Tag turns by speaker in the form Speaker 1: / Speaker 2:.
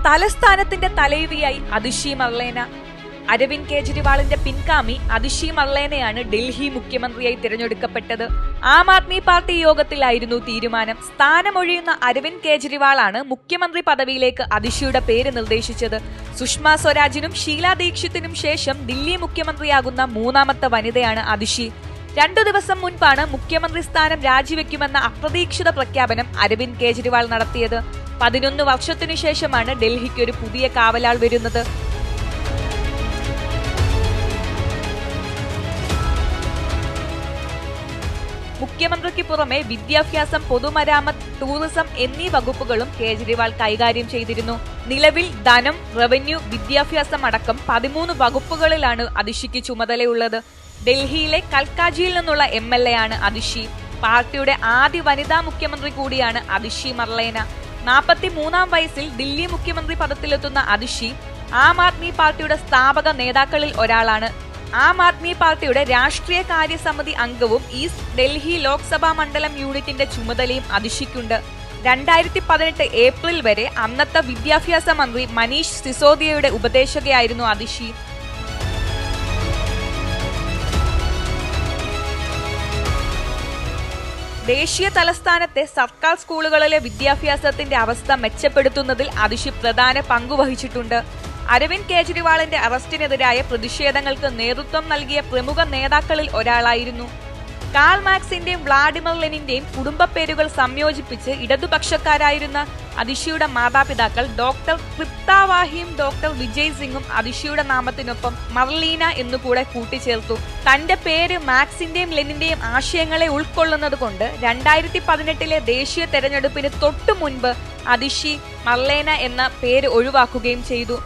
Speaker 1: തലസ്ഥാനത്തിന്റെ തലയുവിയായി അതിഷി മർലേന. അരവിന്ദ് കെജ്രിവാളിന്റെ പിൻഗാമി അതിഷി മർലേനയാണ് ഡൽഹി മുഖ്യമന്ത്രിയായി തിരഞ്ഞെടുക്കപ്പെട്ടത്. ആം ആദ്മി പാർട്ടി യോഗത്തിലായിരുന്നു തീരുമാനം. സ്ഥാനമൊഴിയുന്ന അരവിന്ദ് കെജ്രിവാളാണ് മുഖ്യമന്ത്രി പദവിയിലേക്ക് അതിഷിയുടെ പേര് നിർദ്ദേശിച്ചത്. സുഷമ സ്വരാജിനും ഷീല ദീക്ഷിത്തിനും ശേഷം ദില്ലി മുഖ്യമന്ത്രിയാകുന്ന മൂന്നാമത്തെ വനിതയാണ് അതിഷി. 2 ദിവസം മുൻപാണ് മുഖ്യമന്ത്രി സ്ഥാനം രാജിവെക്കുമെന്ന അപ്രതീക്ഷിത പ്രഖ്യാപനം അരവിന്ദ് കെജ്രിവാൾ നടത്തിയത്. 11 വർഷത്തിനു ശേഷമാണ് ഡൽഹിക്ക് ഒരു പുതിയ കാവലാൾ വരുന്നത്. മുഖ്യമന്ത്രിക്ക് പുറമെ വിദ്യാഭ്യാസം, പൊതുമരാമത്ത്, ടൂറിസം എന്നീ വകുപ്പുകളും കേജ്രിവാൾ കൈകാര്യം ചെയ്തിരുന്നു. നിലവിൽ ധനം, റവന്യൂ, വിദ്യാഭ്യാസം അടക്കം 13 വകുപ്പുകളിലാണ് അതിഷിക്ക് ചുമതലയുള്ളത്. ഡൽഹിയിലെ കൽക്കാജിയിൽ നിന്നുള്ള MLA ആണ് അതിഷി. പാർട്ടിയുടെ ആദ്യ വനിതാ മുഖ്യമന്ത്രി കൂടിയാണ് അതിഷി മർലേന. 43-ാം വയസ്സിൽ ദില്ലി മുഖ്യമന്ത്രി പദത്തിലെത്തുന്ന അതിഷി ആം ആദ്മി പാർട്ടിയുടെ സ്ഥാപക നേതാക്കളിൽ ഒരാളാണ്. ആം ആദ്മി പാർട്ടിയുടെ രാഷ്ട്രീയ കാര്യസമിതി അംഗവും ഈസ്റ്റ് ഡൽഹി ലോക്സഭാ മണ്ഡലം യൂണിറ്റിന്റെ ചുമതലയും അതിഷിക്കുണ്ട്. 2018 ഏപ്രിൽ വരെ അന്നത്തെ വിദ്യാഭ്യാസ മന്ത്രി മനീഷ് സിസോദിയയുടെ ഉപദേശകയായിരുന്നു അതിഷി. ദേശീയ തലസ്ഥാനത്തെ സർക്കാർ സ്കൂളുകളിലെ വിദ്യാഭ്യാസത്തിന്റെ അവസ്ഥ മെച്ചപ്പെടുത്തുന്നതിൽ അതിഷി പ്രധാന പങ്കുവഹിച്ചിട്ടുണ്ട്. അരവിന്ദ് കെജ്രിവാളിന്റെ അറസ്റ്റിനെതിരായ പ്രതിഷേധങ്ങൾക്ക് നേതൃത്വം നൽകിയ പ്രമുഖ നേതാക്കളിൽ ഒരാളായിരുന്നു. കാൾ മാർക്സിന്റെയും വ്ളാഡിമിർ ലെനിന്റെയും കുടുംബ പേരുകൾ സംയോജിപ്പിച്ച് ഇടതുപക്ഷക്കാരായിരുന്ന അതിഷിയുടെ മാതാപിതാക്കൾ ഡോക്ടർ തൃപ്താവാഹിയും ഡോക്ടർ വിജയ് സിംഗും അതിഷിയുടെ നാമത്തിനൊപ്പം മർലീന എന്നുകൂടെ കൂട്ടിച്ചേർത്തു. തന്റെ പേര് മാർക്സിന്റെയും ലെനിന്റെയും ആശയങ്ങളെ ഉൾക്കൊള്ളുന്നത് കൊണ്ട് 2018 ദേശീയ തെരഞ്ഞെടുപ്പിന് തൊട്ടു മുൻപ് അതിഷി മർലേന എന്ന പേര് ഒഴിവാക്കുകയും ചെയ്തു.